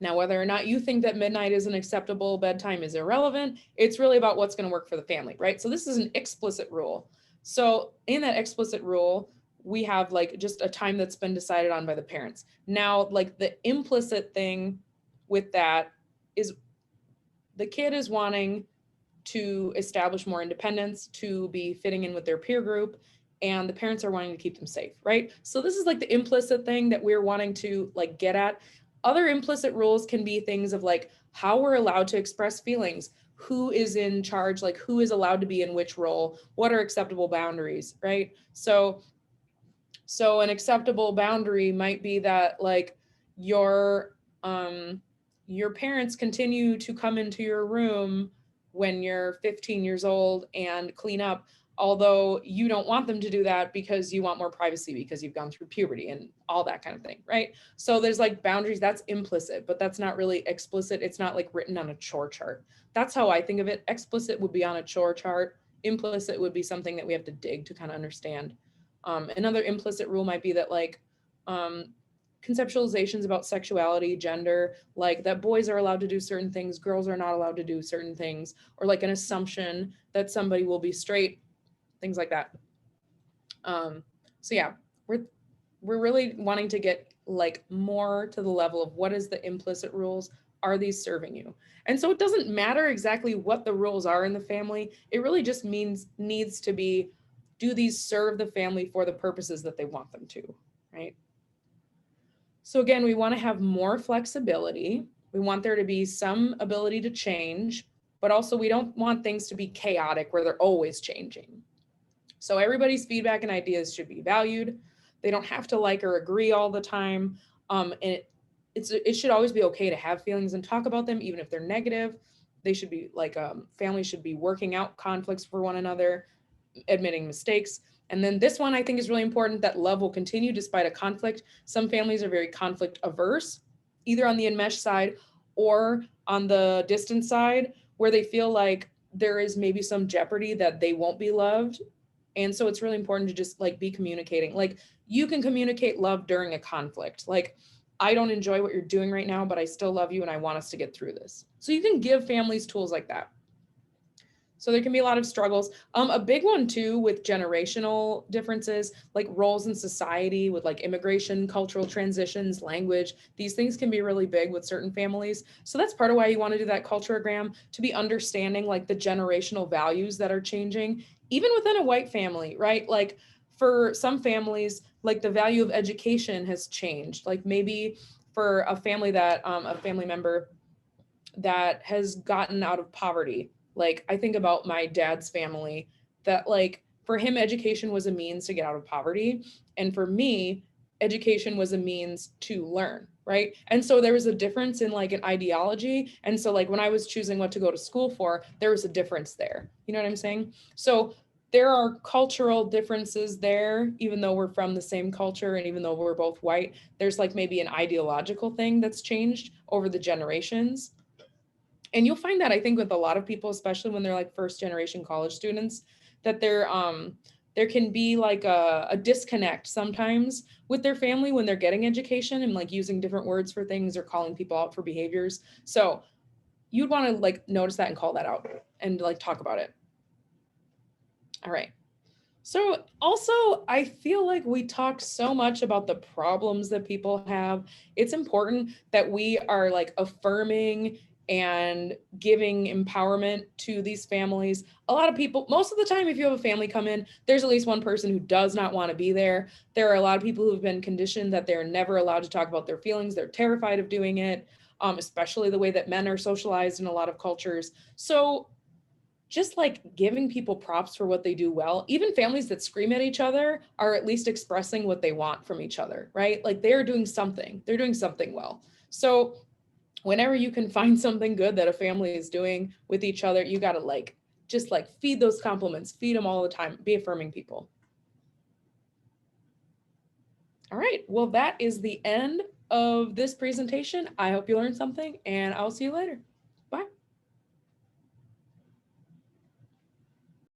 Now, whether or not you think that midnight is an acceptable bedtime is irrelevant. It's really about what's going to work for the family, right? So this is an explicit rule. So in that explicit rule, we have like just a time that's been decided on by the parents. Now, like the implicit thing with that is the kid is wanting to establish more independence, to be fitting in with their peer group, and the parents are wanting to keep them safe, right? So this is like the implicit thing that we're wanting to like get at. Other implicit rules can be things of like how we're allowed to express feelings, who is in charge, like who is allowed to be in which role, what are acceptable boundaries, right? So an acceptable boundary might be that like your your parents continue to come into your room when you're 15 years old and clean up, although you don't want them to do that because you want more privacy because you've gone through puberty and all that kind of thing, right? So there's like boundaries, that's implicit, but that's not really explicit. It's not like written on a chore chart. That's how I think of it. Explicit would be on a chore chart. Implicit would be something that we have to dig to kind of understand. Another implicit rule might be that like um, conceptualizations about sexuality, gender, like that boys are allowed to do certain things, girls are not allowed to do certain things, or like an assumption that somebody will be straight, things like that. Um, so yeah, we're we're really wanting to get like more to the level of what is the implicit rules, are these serving you? And so it doesn't matter exactly what the rules are in the family, it really just means needs to be, do these serve the family for the purposes that they want them to, right? So again, we want to have more flexibility, we want there to be some ability to change, but also we don't want things to be chaotic where they're always changing. So everybody's feedback and ideas should be valued. They don't have to like or agree all the time. And it should always be okay to have feelings and talk about them, even if they're negative. They should be like families should be working out conflicts for one another, admitting mistakes. And then this one I think is really important, that love will continue despite a conflict. Some families are very conflict averse, either on the enmesh side or on the distance side, where they feel like there is maybe some jeopardy that they won't be loved, and so it's really important to just like be communicating. Like you can communicate love during a conflict. Like, I don't enjoy what you're doing right now, but I still love you and I want us to get through this. So you can give families tools like that. So there can be a lot of struggles. A big one too with generational differences, like roles in society, with like immigration, cultural transitions, language. These things can be really big with certain families. So that's part of why you want to do that culturogram, to be understanding like the generational values that are changing, even within a white family, right? Like for some families, like the value of education has changed. Like maybe for a family that a family member that has gotten out of poverty. Like I think about my dad's family, that like for him education was a means to get out of poverty, and for me education was a means to learn, right? And so there was a difference in like an ideology, and so like when I was choosing what to go to school for, there was a difference there. You know what I'm saying? So there are cultural differences there, even though we're from the same culture and even though we're both white, there's like maybe an ideological thing that's changed over the generations. And you'll find that I think with a lot of people, especially when they're like first generation college students, that there can be like a disconnect sometimes with their family when they're getting education and like using different words for things or calling people out for behaviors. So you'd want to like notice that and call that out and like talk about it. All right. So also, I feel like we talked so much about the problems that people have. It's important that we are like affirming and giving empowerment to these families. A lot of people, most of the time, if you have a family come in, there's at least one person who does not want to be there. There are a lot of people who've been conditioned that they're never allowed to talk about their feelings. They're terrified of doing it, especially the way that men are socialized in a lot of cultures. So just like giving people props for what they do well. Even families that scream at each other are at least expressing what they want from each other, right? Like they're doing something, well. So whenever you can find something good that a family is doing with each other, you got to like just like feed those compliments, feed them all the time, be affirming people. All right, well, that is the end of this presentation. I hope you learned something and I'll see you later.